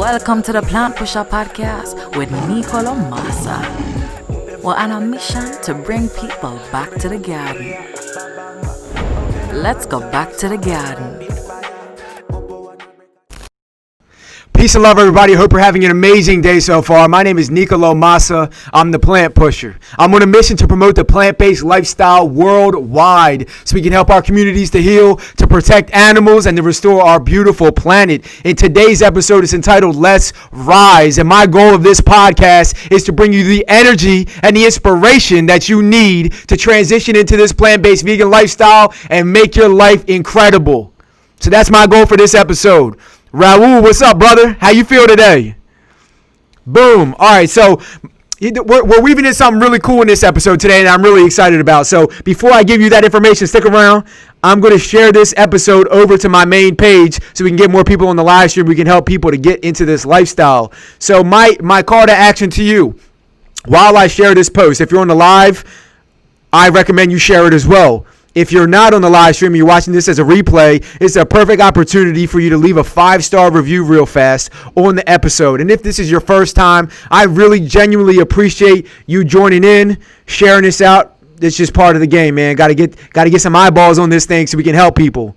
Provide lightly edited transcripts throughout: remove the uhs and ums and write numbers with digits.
Welcome to the Plant Pusher Podcast with Nicolo Massa. We're on a mission to bring people back to the garden. Let's go back to the garden. Peace and love, everybody. Hope you're having an amazing day so far. My name is Nicolo Massa. I'm the Plant Pusher. I'm on a mission to promote the plant-based lifestyle worldwide so we can help our communities to heal, to protect animals, and to restore our beautiful planet. In today's episode, it's entitled Let's Rise. And my goal of this podcast is to bring you the energy and the inspiration that you need to transition into this plant-based vegan lifestyle and make your life incredible. So that's my goal for this episode. Raul, what's up, brother? How you feel today? Boom. All right, so we're weaving in something really cool in this episode today, and I'm really excited about. So before I give you that information, stick around. I'm going to share this episode over to my main page so we can get more people on the live stream. We can help people to get into this lifestyle. So my call to action to you, while I share this post, if you're on the live, I recommend you share it as well. If you're not on the live stream, you're watching this as a replay, it's a perfect opportunity for you to leave a 5-star review real fast on the episode. And if this is your first time, I really genuinely appreciate you joining in, sharing this out. It's just part of the game, man. Got to get some eyeballs on this thing so we can help people.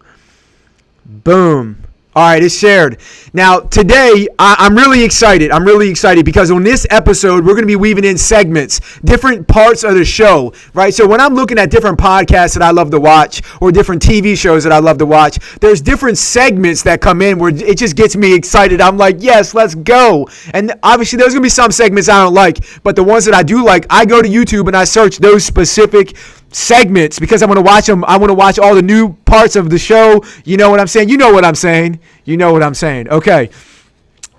Boom. All right, it's shared. Now, today, I'm really excited. I'm really excited because on this episode, we're going to be weaving in segments, different parts of the show, right? So when I'm looking at different podcasts that I love to watch or different TV shows that I love to watch, there's different segments that come in where it just gets me excited. I'm like, yes, let's go. And obviously, there's going to be some segments I don't like, but the ones that I do like, I go to YouTube and I search those specific segments because I want to watch them. I want to watch all the new parts of the show. You know what I'm saying? You know what I'm saying. You know what I'm saying. Okay.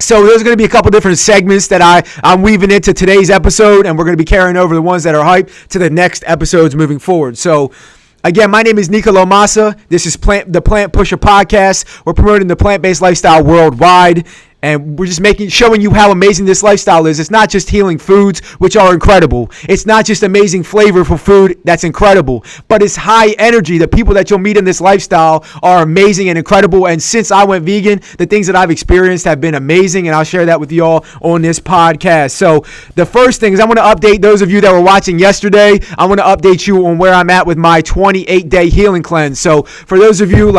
So there's going to be a couple different segments that I'm weaving into today's episode, and we're going to be carrying over the ones that are hype to the next episodes moving forward. So again, my name is Nicolo Massa. This is the Plant Pusher Podcast. We're promoting the plant-based lifestyle worldwide. And we're just showing you how amazing this lifestyle is. It's not just healing foods, which are incredible. It's not just amazing flavor for food that's incredible, but it's high energy. The people that you'll meet in this lifestyle are amazing and incredible. And since I went vegan, the things that I've experienced have been amazing. And I'll share that with you all on this podcast. So the first thing is I want to update those of you that were watching yesterday. I want to update you on where I'm at with my 28-day healing cleanse. So for those of you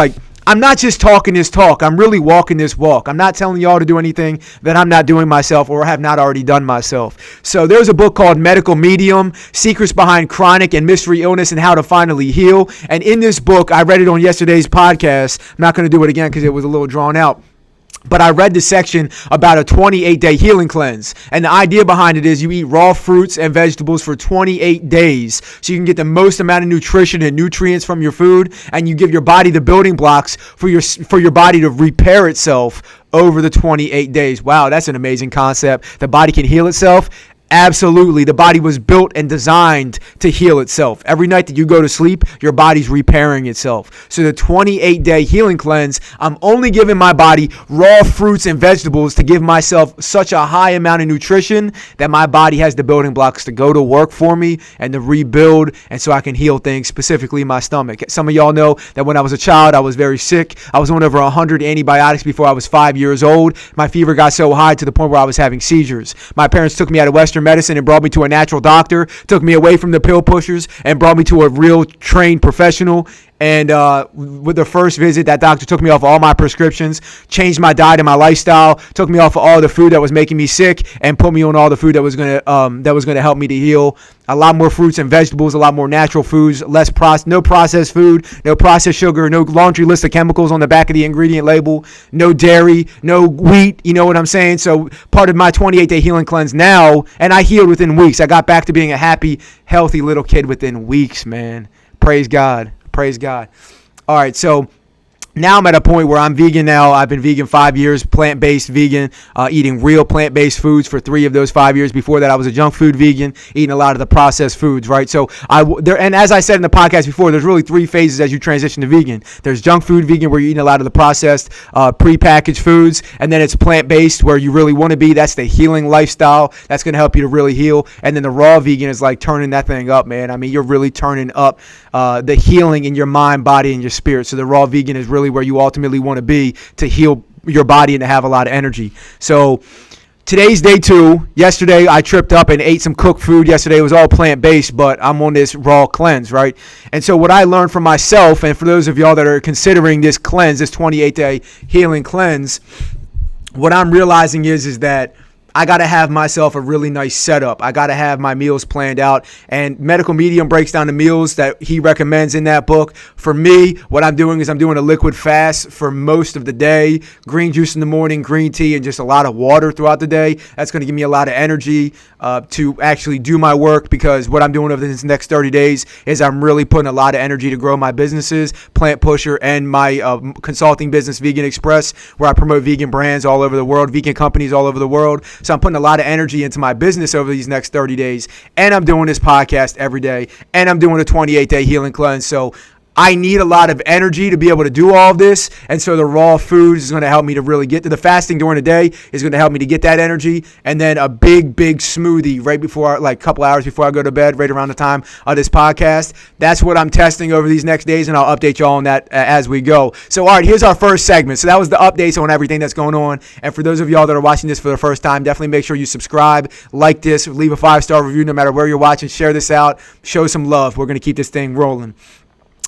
I'm not just talking this talk. I'm really walking this walk. I'm not telling y'all to do anything that I'm not doing myself or have not already done myself. So there's a book called Medical Medium, Secrets Behind Chronic and Mystery Illness and How to Finally Heal. And in this book, I read it on yesterday's podcast. I'm not going to do it again because it was a little drawn out. But I read the section about a 28-day healing cleanse. And the idea behind it is you eat raw fruits and vegetables for 28 days so you can get the most amount of nutrition and nutrients from your food, and you give your body the building blocks for your body to repair itself over the 28 days. Wow, that's an amazing concept. The body can heal itself. Absolutely. The body was built and designed to heal itself. Every night that you go to sleep, your body's repairing itself. So the 28-day healing cleanse, I'm only giving my body raw fruits and vegetables to give myself such a high amount of nutrition that my body has the building blocks to go to work for me and to rebuild, and so I can heal things, specifically my stomach. Some of y'all know that when I was a child, I was very sick. I was on over 100 antibiotics before I was 5 years old. My fever got so high to the point where I was having seizures. My parents took me out of Western medicine and brought me to a natural doctor, took me away from the pill pushers and brought me to a real trained professional. And with the first visit, that doctor took me off all my prescriptions, changed my diet and my lifestyle, took me off of all the food that was making me sick, and put me on all the food that was gonna help me to heal. A lot more fruits and vegetables, a lot more natural foods, no processed food, no processed sugar, no laundry list of chemicals on the back of the ingredient label, no dairy, no wheat. You know what I'm saying? So part of my 28-day healing cleanse now, and I healed within weeks. I got back to being a happy, healthy little kid within weeks, man. Praise God. Praise God. All right, so now I'm at a point where I'm vegan now. I've been vegan 5 years, plant-based vegan, eating real plant-based foods for 3 of those 5 years. Before that, I was a junk food vegan, eating a lot of the processed foods, right? So and as I said in the podcast before, there's really 3 phases as you transition to vegan. There's junk food vegan, where you're eating a lot of the processed, prepackaged foods, and then it's plant-based, where you really want to be. That's the healing lifestyle. That's going to help you to really heal. And then the raw vegan is like turning that thing up, man. I mean, you're really turning up the healing in your mind, body, and your spirit. So the raw vegan is really where you ultimately want to be to heal your body and to have a lot of energy. So today's day 2. Yesterday, I tripped up and ate some cooked food. Yesterday, it was all plant-based, but I'm on this raw cleanse, right? And so what I learned from myself, and for those of y'all that are considering this cleanse, this 28-day healing cleanse, what I'm realizing is that I got to have myself a really nice setup. I got to have my meals planned out. And Medical Medium breaks down the meals that he recommends in that book. For me, what I'm doing is I'm doing a liquid fast for most of the day. Green juice in the morning, green tea, and just a lot of water throughout the day. That's going to give me a lot of energy to actually do my work, because what I'm doing over this next 30 days is I'm really putting a lot of energy to grow my businesses, Plant Pusher and my consulting business, Vegan Express, where I promote vegan brands all over the world, vegan companies all over the world. So I'm putting a lot of energy into my business over these next 30 days. And I'm doing this podcast every day. And I'm doing a 28-day healing cleanse. So I need a lot of energy to be able to do all of this. And so the raw food is going to help me to really get to the fasting during the day is going to help me to get that energy. And then a big smoothie right before, like a couple hours before I go to bed, right around the time of this podcast. That's what I'm testing over these next days. And I'll update y'all on that as we go. So, all right, here's our first segment. So that was the updates on everything that's going on. And for those of y'all that are watching this for the first time, definitely make sure you subscribe, like this, leave a 5-star review no matter where you're watching, share this out, show some love. We're going to keep this thing rolling.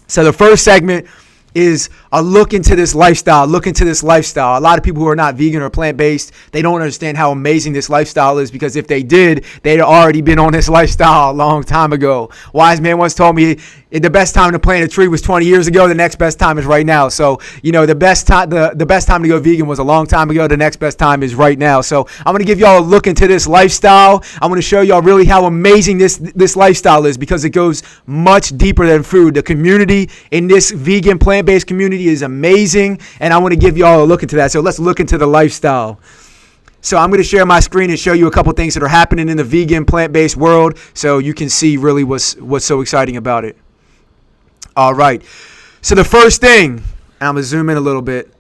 So the first segment is a look into this lifestyle. A lot of people who are not vegan or plant-based, they don't understand how amazing this lifestyle is, because if they did, they'd already been on this lifestyle a long time ago. Wise man once told me the best time to plant a tree was 20 years ago. The next best time is right now. So, the best time to go vegan was a long time ago. The next best time is right now. So I'm going to give y'all a look into this lifestyle. I'm going to show y'all really how amazing this lifestyle is, because it goes much deeper than food. The community in this vegan plant-based community is amazing, and I want to give y'all a look into that. So let's look into the lifestyle. So I'm going to share my screen and show you a couple things that are happening in the vegan plant-based world, so you can see really what's so exciting about it. All right. So the first thing, and I'm going to zoom in a little bit.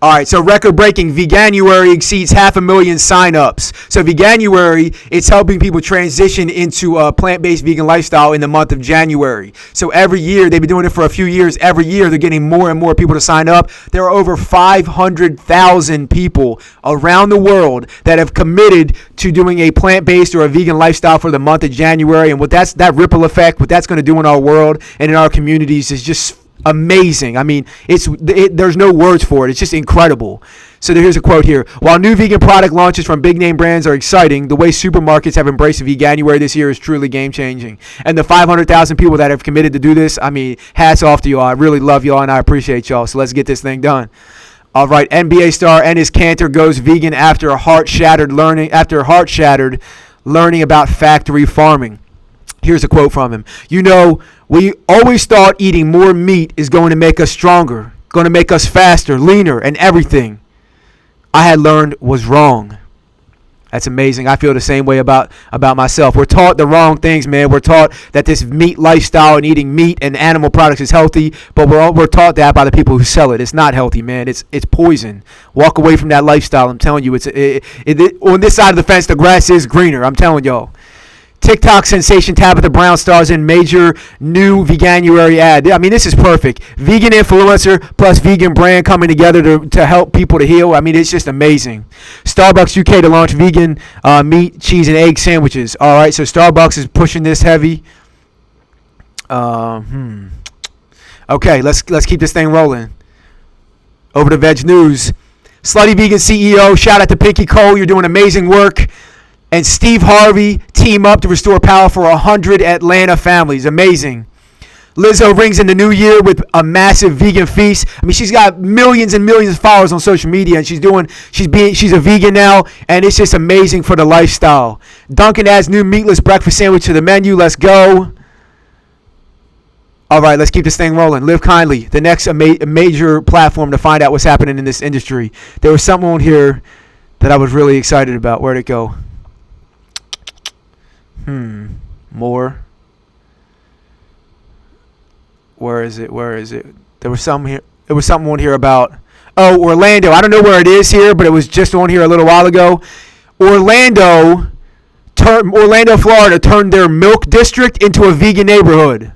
All right, so record-breaking, Veganuary exceeds 500,000 signups. So Veganuary, it's helping people transition into a plant-based vegan lifestyle in the month of January. So every year, they've been doing it for a few years. Every year, they're getting more and more people to sign up. There are over 500,000 people around the world that have committed to doing a plant-based or a vegan lifestyle for the month of January. And that ripple effect, what that's going to do in our world and in our communities is just amazing. I mean, there's no words for it. It's just incredible. So here's a quote here. While new vegan product launches from big name brands are exciting, the way supermarkets have embraced Veganuary this year is truly game changing. And the 500,000 people that have committed to do this, I mean, hats off to y'all. I really love y'all and I appreciate y'all. So let's get this thing done. All right, NBA star Enes Kanter goes vegan after heart shattered learning about factory farming. Here's a quote from him. We always thought eating more meat is going to make us stronger, going to make us faster, leaner, and everything I had learned was wrong. That's amazing. I feel the same way about myself. We're taught the wrong things, man. We're taught that this meat lifestyle and eating meat and animal products is healthy, but we're taught that by the people who sell it. It's not healthy, man. It's poison. Walk away from that lifestyle. I'm telling you, on this side of the fence, the grass is greener. I'm telling y'all. TikTok sensation Tabitha Brown stars in major new Veganuary ad. I mean, this is perfect. Vegan influencer plus vegan brand coming together to help people to heal. I mean, it's just amazing. Starbucks UK to launch vegan meat, cheese, and egg sandwiches. All right, so Starbucks is pushing this heavy. Okay, let's keep this thing rolling. Over to Veg News. Slutty Vegan CEO, shout out to Pinky Cole. You're doing amazing work. And Steve Harvey team up to restore power for 100 Atlanta families. Amazing. Lizzo rings in the new year with a massive vegan feast. I mean, she's got millions and millions of followers on social media, and she's a vegan now, and it's just amazing for the lifestyle. Dunkin' adds new meatless breakfast sandwich to the menu. Let's go. All right, let's keep this thing rolling. Live Kindly, the next major platform to find out what's happening in this industry. There was something on here that I was really excited about. Where'd it go? More. Where is it? There was something here. There was something on here about Orlando. I don't know where it is here, but it was just on here a little while ago. Orlando, Florida turned their milk district into a vegan neighborhood.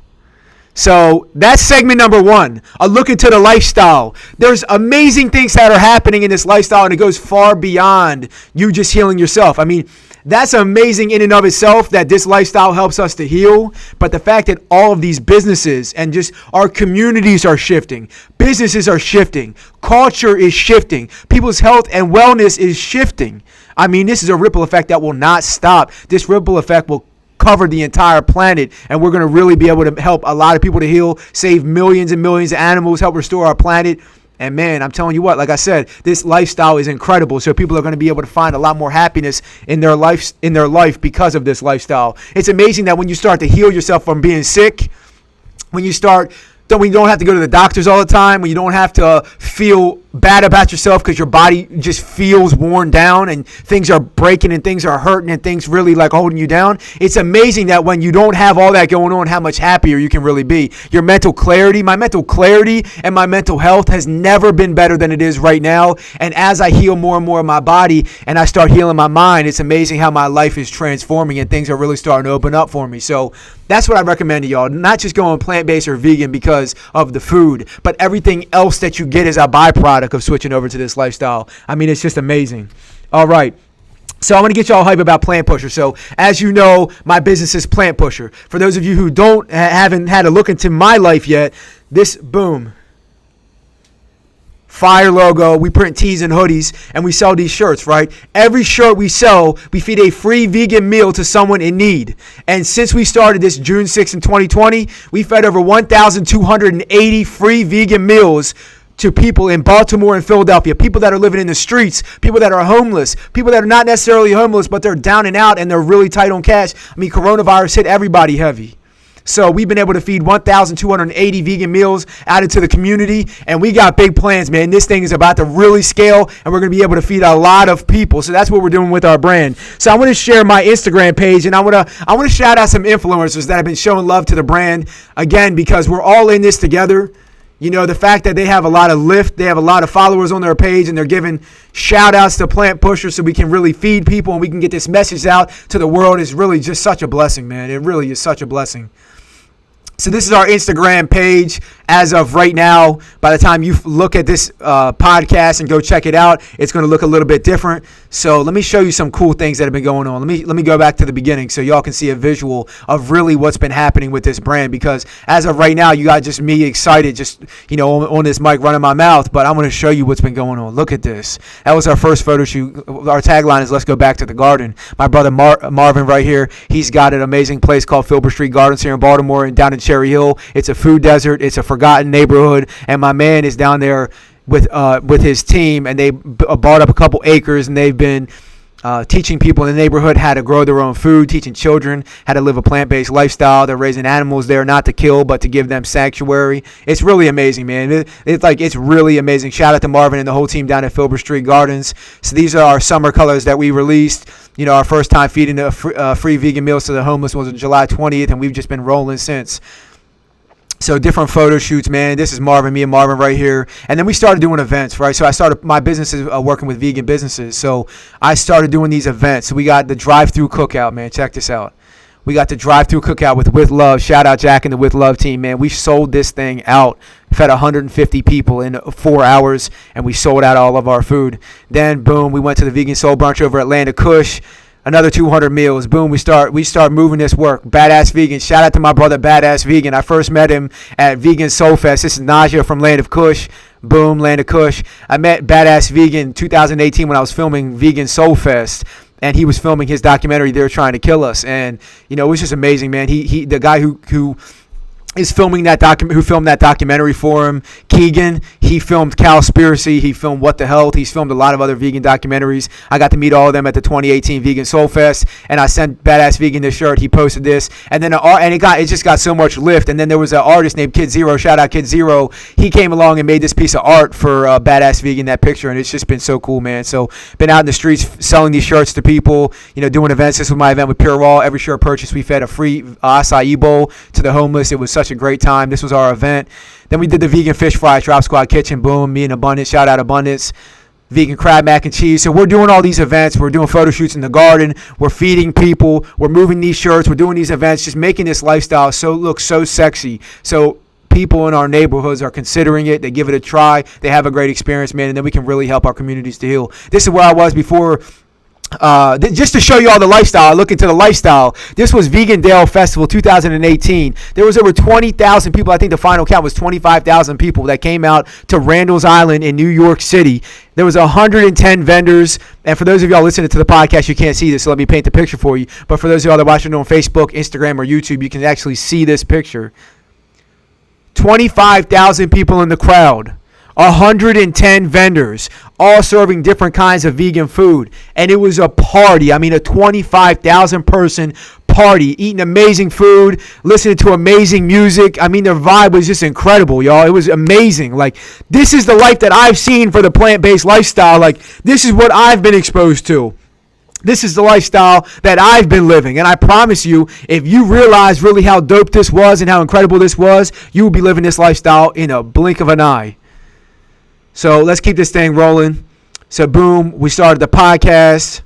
So that's segment number one, a look into the lifestyle. There's amazing things that are happening in this lifestyle, and it goes far beyond you just healing yourself. I mean, that's amazing in and of itself that this lifestyle helps us to heal. But the fact that all of these businesses and just our communities are shifting, businesses are shifting, culture is shifting, people's health and wellness is shifting. I mean, this is a ripple effect that will not stop. This ripple effect will cover the entire planet, and we're going to really be able to help a lot of people to heal, save millions and millions of animals, help restore our planet. And man, I'm telling you what, like I said, this lifestyle is incredible. So people are going to be able to find a lot more happiness in their life because of this lifestyle. It's amazing that when you start to heal yourself from being sick, when you don't have to go to the doctors all the time, when you don't have to feel bad about yourself because your body just feels worn down and things are breaking and things are hurting and things really like holding you down. It's amazing that when you don't have all that going on, how much happier you can really be. Your mental clarity, my mental clarity and my mental health has never been better than it is right now. And as I heal more and more of my body and I start healing my mind, it's amazing how my life is transforming and things are really starting to open up for me. So that's what I recommend to y'all. Not just going plant-based or vegan because of the food, but everything else that you get as a byproduct of switching over to this lifestyle. I mean, it's just amazing. All right. So I'm going to get y'all hype about Plant Pusher. So as you know, my business is Plant Pusher. For those of you who haven't had a look into my life yet, this boom. Fire logo, we print tees and hoodies, and we sell these shirts, right? Every shirt we sell, we feed a free vegan meal to someone in need. And since we started this June 6th in 2020, we fed over 1,280 free vegan meals to people in Baltimore and Philadelphia, people that are living in the streets, people that are homeless, people that are not necessarily homeless, but they're down and out and they're really tight on cash. I mean, coronavirus hit everybody heavy. So we've been able to feed 1,280 vegan meals out into the community, and we got big plans, man. This thing is about to really scale, and we're going to be able to feed a lot of people. So that's what we're doing with our brand. So I want to share my Instagram page, and I want to shout out some influencers that have been showing love to the brand, again, because we're all in this together. You know, the fact that they have a lot of lift, they have a lot of followers on their page, and they're giving shout outs to Plant Pusher so we can really feed people and we can get this message out to the world is really just such a blessing, man. It really is such a blessing. So this is our Instagram page as of right now. By the time you look at this podcast and go check it out, it's going to look a little bit different. So let me show you some cool things that have been going on. Let me go back to the beginning so y'all can see a visual of really what's been happening with this brand. Because as of right now, you got just me excited, just on this mic running my mouth. But I'm going to show you what's been going on. Look at this. That was our first photo shoot. Our tagline is "Let's go back to the garden." My brother Marvin right here, he's got an amazing place called Filbert Street Gardens here in Baltimore and down in Cherry Hill. It's a food desert. It's a forgotten neighborhood, and my man is down there with his team, and they bought up a couple acres, and they've been teaching people in the neighborhood how to grow their own food, teaching children how to live a plant-based lifestyle. They're raising animals there, not to kill, but to give them sanctuary. It's really amazing, man. It's really amazing. Shout out to Marvin and the whole team down at Filbert Street Gardens. So these are our summer colors that we released. Our first time feeding the free vegan meals to the homeless was on July 20th, and we've just been rolling since. So different photo shoots, man. This is Marvin, me and Marvin right here. And then we started doing events, right? So my business is working with vegan businesses. So I started doing these events. So we got the drive-through cookout, man. Check this out. We got the drive-through cookout with Love. Shout out Jack and the With Love team, man. We sold this thing out. Fed 150 people in 4 hours, and we sold out all of our food. Then, boom, we went to the Vegan Soul Brunch over at Land of Kush. Another 200 meals. Boom, we start moving this work. Badass Vegan. Shout out to my brother Badass Vegan. I first met him at Vegan Soul Fest. This is Najee from Land of Kush. Boom, Land of Kush. I met Badass Vegan in 2018 when I was filming Vegan Soul Fest. And he was filming his documentary, They're Trying to Kill Us. And, it was just amazing, man. He the guy who is filming who filmed that documentary for him, Keegan. He filmed Cowspiracy. He filmed What the Health. He's filmed a lot of other vegan documentaries. I got to meet all of them at the 2018 Vegan Soul Fest, and I sent Badass Vegan this shirt. He posted this, and then it just got so much lift. And then there was an artist named Kid Zero. Shout out Kid Zero. He came along and made this piece of art for Badass Vegan, that picture, and it's just been so cool, man. So been out in the streets selling these shirts to people, doing events. This was my event with Pure Raw. Every shirt purchased, we fed a free acai bowl to the homeless. It was such a great time. This was our event. Then we did the vegan fish fry, Drop Squad Kitchen. Boom, me and Abundance. Shout out Abundance. vegan crab mac and cheese. So we're doing all these events. We're doing photo shoots in the garden. We're feeding people. We're moving these shirts. We're doing these events, just making this lifestyle look so sexy. So people in our neighborhoods are considering it. They give it a try. They have a great experience, man, and then we can really help our communities to heal. This is where I was before. Just to show you all the lifestyle, look into the lifestyle. This was Vegan Dale Festival 2018. There was over 20,000 people. I think the final count was 25,000 people that came out to Randall's Island in New York City. There was 110 vendors. And for those of y'all listening to the podcast, you can't see this, so let me paint the picture for you. But for those of y'all that are watching on Facebook, Instagram, or YouTube, you can actually see this picture. 25,000 people in the crowd. 110 vendors, all serving different kinds of vegan food. And it was a party. I mean, a 25,000 person party, eating amazing food, listening to amazing music. I mean, their vibe was just incredible, y'all. It was amazing. Like, this is the life that I've seen for the plant-based lifestyle. Like, this is what I've been exposed to. This is the lifestyle that I've been living. And I promise you, if you realize really how dope this was and how incredible this was, you will be living this lifestyle in a blink of an eye. So let's keep this thing rolling. So boom, we started the podcast.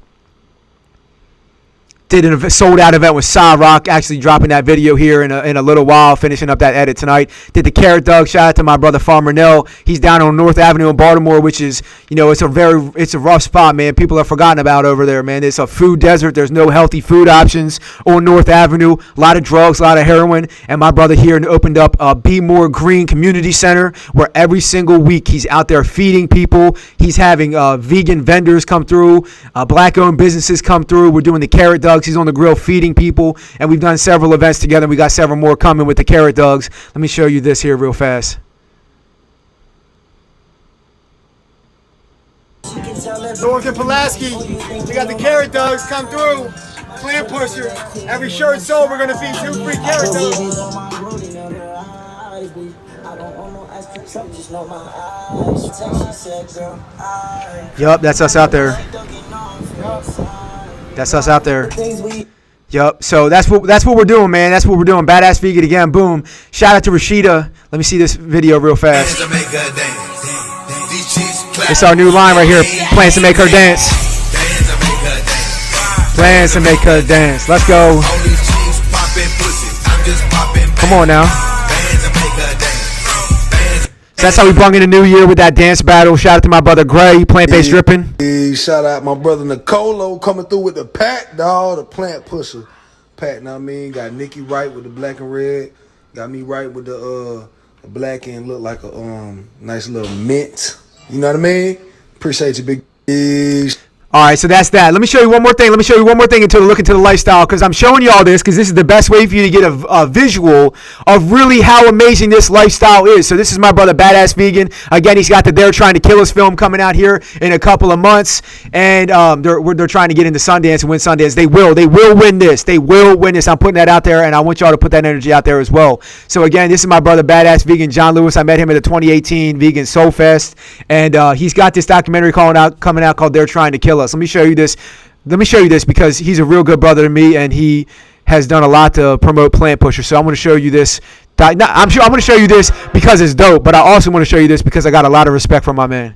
Did a sold-out event with Cyrock, actually dropping that video here in a little while, finishing up that edit tonight. Did the Carrot Dog, shout out to my brother Farmer Nell. He's down on North Avenue in Baltimore, which is, it's a rough spot, man. People are forgotten about over there, man. It's a food desert. There's no healthy food options on North Avenue. A lot of drugs, a lot of heroin. And my brother here opened up a Be More Green Community Center, where every single week he's out there feeding people. He's having vegan vendors come through, black-owned businesses come through. We're doing the Carrot Dog. He's on the grill feeding people, and we've done several events together. We got several more coming with the Carrot Dogs. Let me show you this here real fast. North and Pulaski, we got the Carrot Dogs come through. Plant Pusher. Every shirt sold, we're gonna feed 2 free Carrot Dogs. Yup, that's us out there. That's us out there. Yup. So that's what we're doing, man. That's what we're doing. Badass Vegan again. Boom. Shout out to Rashida. Let me see this video real fast. It's our new line right here. Plans to make her dance. Plans to make her dance. Let's go. Come on now. So that's how we brung in the new year with that dance battle. Shout out to my brother Gray, Plant-Based Dripping. Hey, shout out my brother Nicolo coming through with the pack, dog, the Plant Pusher pack. Know what I mean? Got Nikki right with the black and red. Got me right with the black and look like a nice little mint. You know what I mean? Appreciate you, big. All right, so that's that. Let me show you one more thing. Until we look into the lifestyle, because I'm showing you all this because this is the best way for you to get a visual of really how amazing this lifestyle is. So this is my brother Badass Vegan. Again, he's got the They're Trying to Kill Us film coming out here in a couple of months, and they're trying to get into Sundance and win Sundance. They will win this. They will win this. I'm putting that out there, and I want y'all to put that energy out there as well. So again, this is my brother Badass Vegan, John Lewis. I met him at the 2018 Vegan Soul Fest, and he's got this documentary coming out called They're Trying to Kill Us. Let me show you this because he's a real good brother to me, and he has done a lot to promote Plant Pusher. So I'm going to show you this. I'm going to show you this because it's dope, but I also want to show you this because I got a lot of respect for my man.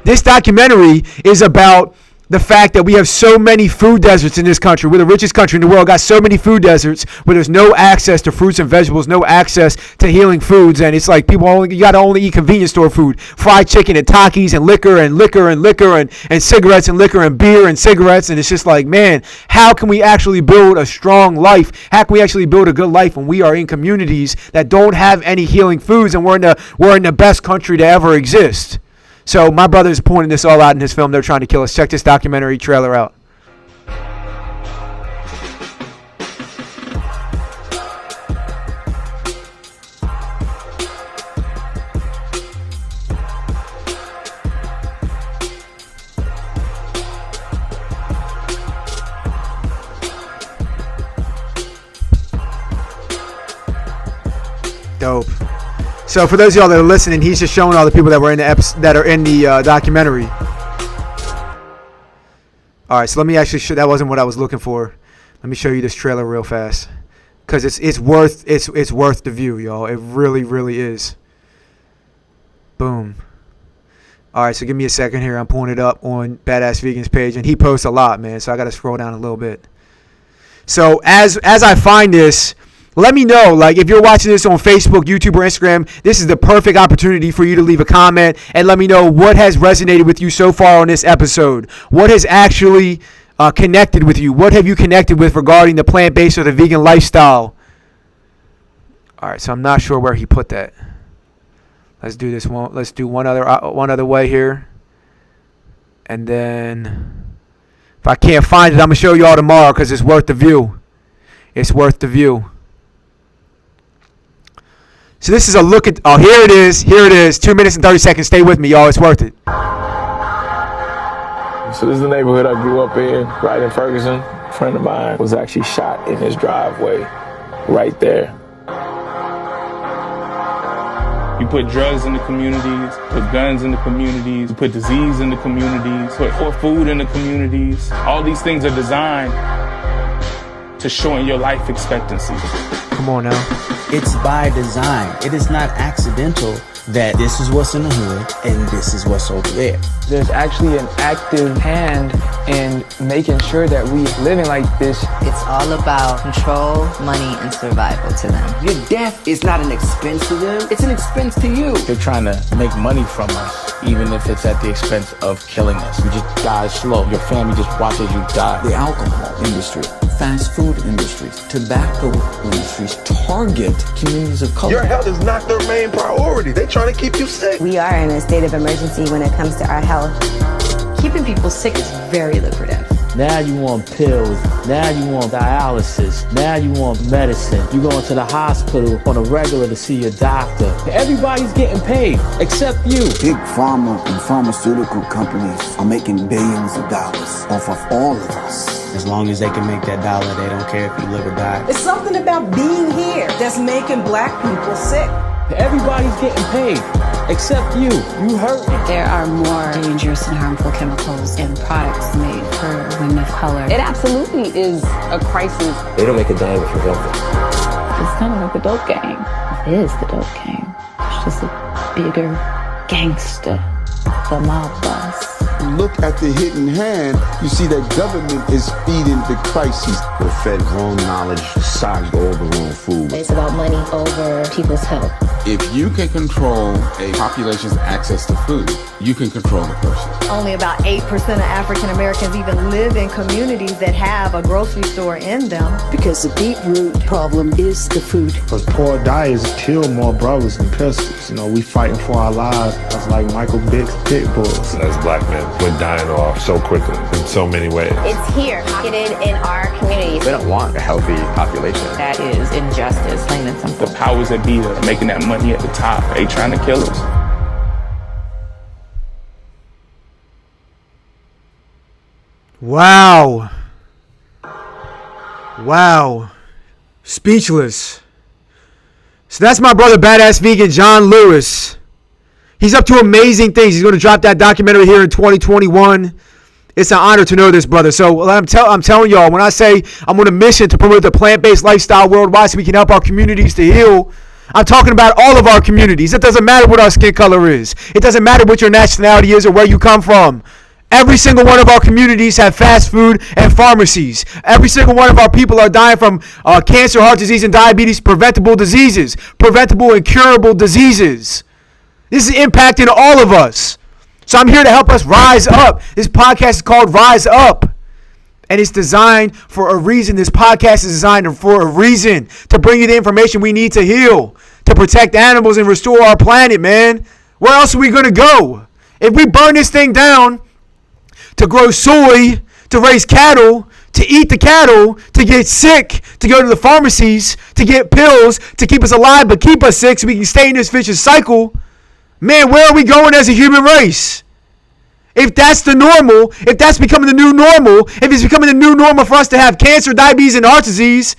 This documentary is about the fact that we have so many food deserts in this country. We're the richest country in the world, got so many food deserts where there's no access to fruits and vegetables, no access to healing foods, and it's like you got to only eat convenience store food, fried chicken and Takis and liquor and cigarettes and liquor and beer and cigarettes, and it's just like, man, how can we actually build a strong life? How can we actually build a good life when we are in communities that don't have any healing foods, and we're in the best country to ever exist? So my brother's pointing this all out in his film, They're Trying to Kill Us. Check this documentary trailer out. Dope. So for those of y'all that are listening, he's just showing all the people that were in the that are in the documentary. All right, so let me actually show. That wasn't what I was looking for. Let me show you this trailer real fast, because it's worth the view, y'all. It really is. Boom. All right, so give me a second here. I'm pulling it up on Badass Vegan's page, and he posts a lot, man. So I got to scroll down a little bit. So as I find this, let me know. Like, if you're watching this on Facebook, YouTube, or Instagram, this is the perfect opportunity for you to leave a comment and let me know what has resonated with you so far on this episode. What has actually connected with you? What have you connected with regarding the plant-based or the vegan lifestyle? All right, so I'm not sure where he put that. Let's do this one. Let's do one other way here. And then if I can't find it, I'm going to show you all tomorrow because it's worth the view. It's worth the view. So this is a look at, oh, here it is. Here it is. 2 minutes and 30 seconds. Stay with me, y'all. It's worth it. So this is the neighborhood I grew up in, right in Ferguson. A friend of mine was actually shot in his driveway right there. You put drugs in the communities, put guns in the communities, you put disease in the communities, put poor food in the communities. All these things are designed to shorten your life expectancy. Come on now. It's by design. It is not accidental that this is what's in the hood and this is what's over there. There's actually an active hand in making sure that we living like this. It's all about control, money, and survival to them. Your death is not an expense to them, it's an expense to you. They're trying to make money from us, even if it's at the expense of killing us. We just die slow. Your family just watches you die. The alcohol industry, fast food industries, tobacco industries target communities of color. Your health is not their main priority. They're trying to keep you sick. We are in a state of emergency when it comes to our health. Keeping people sick is very lucrative. Now you want pills. Now you want dialysis. Now you want medicine. You going to the hospital on a regular to see your doctor. Everybody's getting paid except you. Big pharma and pharmaceutical companies are making billions of dollars off of all of us. As long as they can make that dollar, they don't care if you live or die. It's something about being here that's making black people sick. Everybody's getting paid except you. You hurt. There are more dangerous and harmful chemicals in products made for women of color. It absolutely is a crisis. They don't make a dime if you're healthy. It's kind of like the dope game. It is the dope game. It's just a bigger gangster, the mob boss. Look at the hidden hand, you see that government is feeding the crisis. We're fed wrong knowledge, socked all the wrong food. It's about money over people's health. If you can control a population's access to food, you can control the person. Only about 8% of African Americans even live in communities that have a grocery store in them. Because the deep root problem is the food. Because poor diets kill more brothers than pistols. You know, we fighting for our lives. That's like Michael Vick's pit bulls. As black men, we're dying off so quickly in so many ways. It's here, pocketed in our communities. They don't want a healthy population. That is injustice, plain and simple. The powers that be are making that money at the top. They trying to kill us. Wow. Wow. Speechless. So that's my brother, Badass Vegan, John Lewis. He's up to amazing things. He's going to drop that documentary here in 2021. It's an honor to know this brother. So I'm telling y'all, when I say I'm on a mission to promote the plant-based lifestyle worldwide so we can help our communities to heal, I'm talking about all of our communities. It doesn't matter what our skin color is. It doesn't matter what your nationality is or where you come from. Every single one of our communities have fast food and pharmacies. Every single one of our people are dying from cancer, heart disease, and diabetes, preventable diseases, preventable and curable diseases. This is impacting all of us. So I'm here to help us rise up. This podcast is called Rise Up. And it's designed for a reason. This podcast is designed for a reason. To bring you the information we need to heal. To protect animals and restore our planet, man. Where else are we going to go? If we burn this thing down to grow soy, to raise cattle, to eat the cattle, to get sick, to go to the pharmacies, to get pills, to keep us alive but keep us sick so we can stay in this vicious cycle, man, where are we going as a human race? If that's the normal, if that's becoming the new normal, if it's becoming the new normal for us to have cancer, diabetes, and heart disease,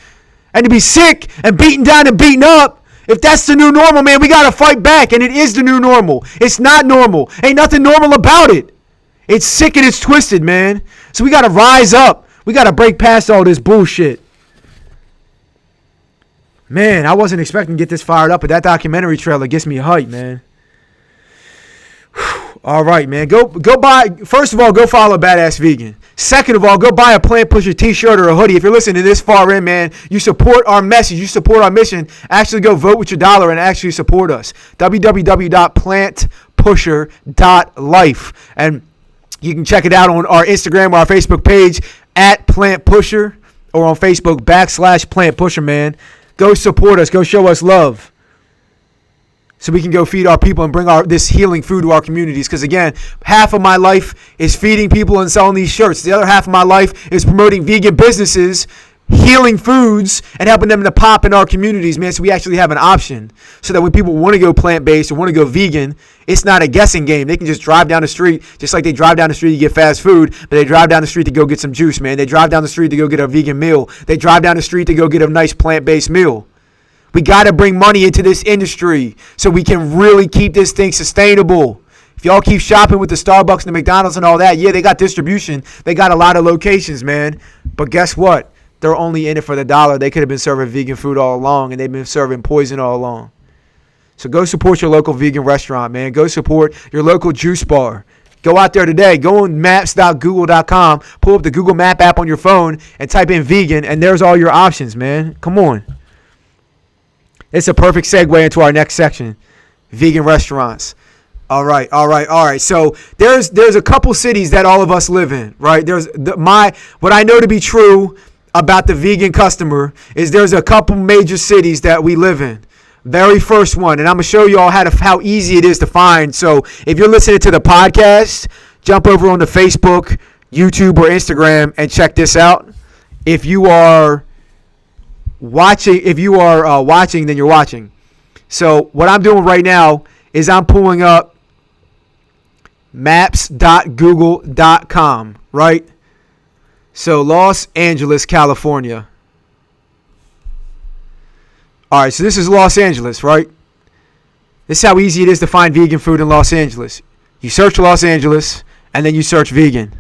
and to be sick and beaten down and beaten up, if that's the new normal, man, we got to fight back, and it is the new normal. It's not normal. Ain't nothing normal about it. It's sick and it's twisted, man. So we got to rise up. We got to break past all this bullshit. Man, I wasn't expecting to get this fired up, but that documentary trailer gets me hyped, man. All right, man. Go buy. First of all, go follow Badass Vegan. Second of all, go buy a Plant Pusher t-shirt or a hoodie. If you're listening this far in, man, you support our message. You support our mission. Actually go vote with your dollar and actually support us. www.plantpusher.life. And you can check it out on our Instagram or our Facebook page at Plant Pusher, or on Facebook /Plant Pusher, man. Go support us. Go show us love, so we can go feed our people and bring this healing food to our communities. Because again, half of my life is feeding people and selling these shirts. The other half of my life is promoting vegan businesses, healing foods, and helping them to pop in our communities, man. So we actually have an option, so that when people want to go plant-based or want to go vegan, it's not a guessing game. They can just drive down the street, just like they drive down the street to get fast food, but they drive down the street to go get some juice, man. They drive down the street to go get a vegan meal. They drive down the street to go get a nice plant-based meal. We got to bring money into this industry so we can really keep this thing sustainable. If y'all keep shopping with the Starbucks and the McDonald's and all that, yeah, they got distribution. They got a lot of locations, man. But guess what? They're only in it for the dollar. They could have been serving vegan food all along, and they've been serving poison all along. So go support your local vegan restaurant, man. Go support your local juice bar. Go out there today. Go on maps.google.com. Pull up the Google Map app on your phone and type in vegan, and there's all your options, man. Come on. It's a perfect segue into our next section, vegan restaurants. All right. So there's a couple cities that all of us live in, right? What I know to be true about the vegan customer is there's a couple major cities that we live in. Very first one, and I'm gonna show you all how easy it is to find. So if you're listening to the podcast, jump over on the Facebook, YouTube, or Instagram and check this out. If you are watching, then you're watching. So what I'm doing right now is I'm pulling up maps.google.com, right? So Los Angeles, California. All right, so this is Los Angeles, right? This is how easy it is to find vegan food in Los Angeles. You search Los Angeles, and then you search vegan.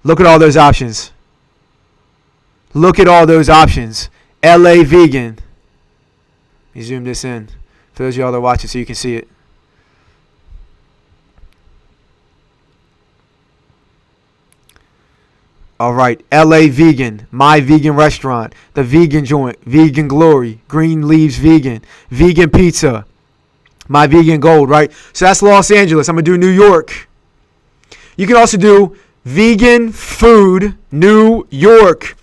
Look at all those options. LA vegan. Let me zoom this in for those of y'all that are watching so you can see it. All right, LA Vegan, My Vegan Restaurant, The Vegan Joint, Vegan Glory, Green Leaves Vegan, Vegan Pizza, My Vegan Gold, right? So that's Los Angeles. I'm going to do New York. You can also do Vegan Food New York.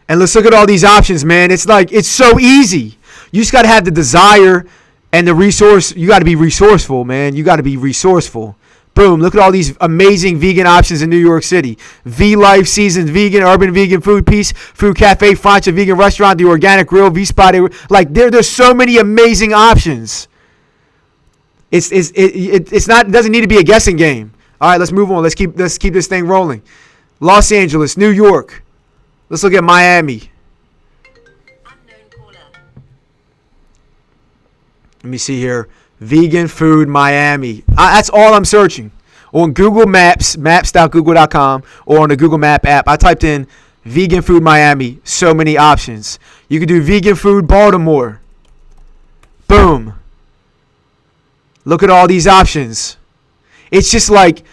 And let's look at all these options, man. It's so easy. You just got to have the desire and the resource. You got to be resourceful, man. You got to be resourceful. Boom, look at all these amazing vegan options in New York City. V-Life, Seasons Vegan, Urban Vegan Food, Peace Food Cafe, Francha Vegan Restaurant, The Organic Grill, V-Spot. Like, there's so many amazing options. It doesn't need to be a guessing game. All right, let's move on. Let's keep this thing rolling. Los Angeles, New York. Let's look at Miami. Let me see here. Vegan food Miami. That's all I'm searching. On Google Maps, maps.google.com, or on the Google Map app. I typed in vegan food Miami. So many options. You can do vegan food Baltimore. Boom. Look at all these options. It's just like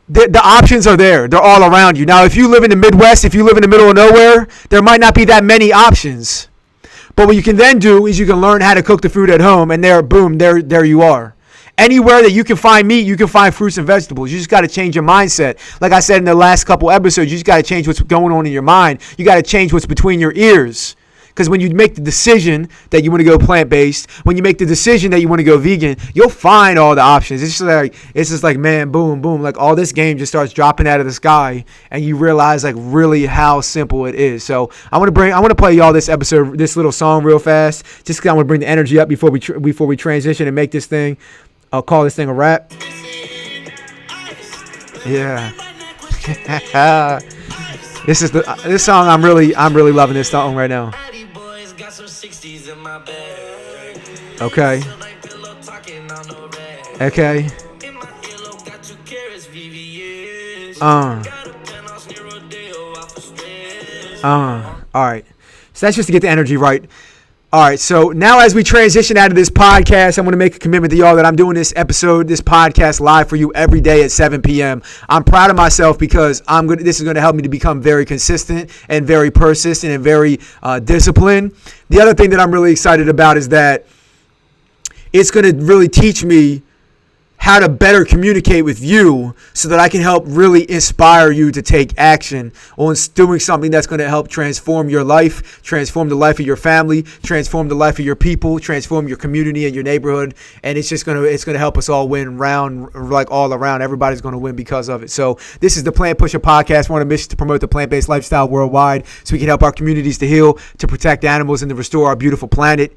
the options are there. They're all around you. Now, if you live in the Midwest, if you live in the middle of nowhere, there might not be that many options. But what you can then do is you can learn how to cook the food at home, and there you are. Anywhere that you can find meat, you can find fruits and vegetables. You just got to change your mindset. Like I said in the last couple episodes, you just got to change what's going on in your mind. You got to change what's between your ears. Because when you make the decision that you want to go plant-based, when you make the decision that you want to go vegan, you'll find all the options. It's just like, man, boom, boom. Like, all this game just starts dropping out of the sky, and you realize, like, really how simple it is. So I want to play y'all this episode, this little song real fast, just because I want to bring the energy up before we transition and make this thing. I'll call this thing a wrap. Yeah. This song, I'm really loving this song right now. Okay. All right. So that's just to get the energy right. All right, so now as we transition out of this podcast, I'm going to make a commitment to y'all that I'm doing this podcast live for you every day at 7 p.m. I'm proud of myself because this is going to help me to become very consistent and very persistent and very disciplined. The other thing that I'm really excited about is that it's going to really teach me how to better communicate with you so that I can help really inspire you to take action on doing something that's going to help transform your life, transform the life of your family, transform the life of your people, transform your community and your neighborhood. And it's going to help us all win all around. Everybody's going to win because of it. So this is the Plant Pusher Podcast. We're on a mission to promote the plant-based lifestyle worldwide so we can help our communities to heal, to protect animals, and to restore our beautiful planet.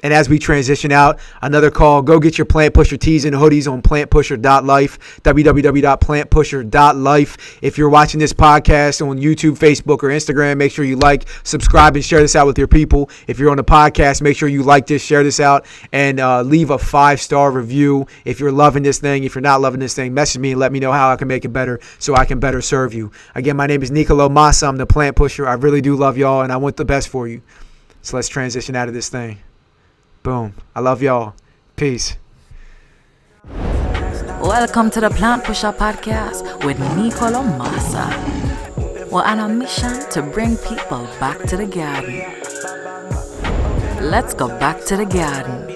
And as we transition out, another call, go get your Plant Pusher tees and hoodies on plantpusher.life, www.plantpusher.life. If you're watching this podcast on YouTube, Facebook, or Instagram, make sure you like, subscribe, and share this out with your people. If you're on the podcast, make sure you like this, share this out, and leave a 5-star review. If you're loving this thing, if you're not loving this thing, message me and let me know how I can make it better so I can better serve you. Again, my name is Nicolo Massa. I'm the Plant Pusher. I really do love y'all, and I want the best for you. So let's transition out of this thing. Boom. I love y'all. Peace. Welcome to the Plant Pusher Podcast with Nicolo Massa. We're on a mission to bring people back to the garden. Let's go back to the garden.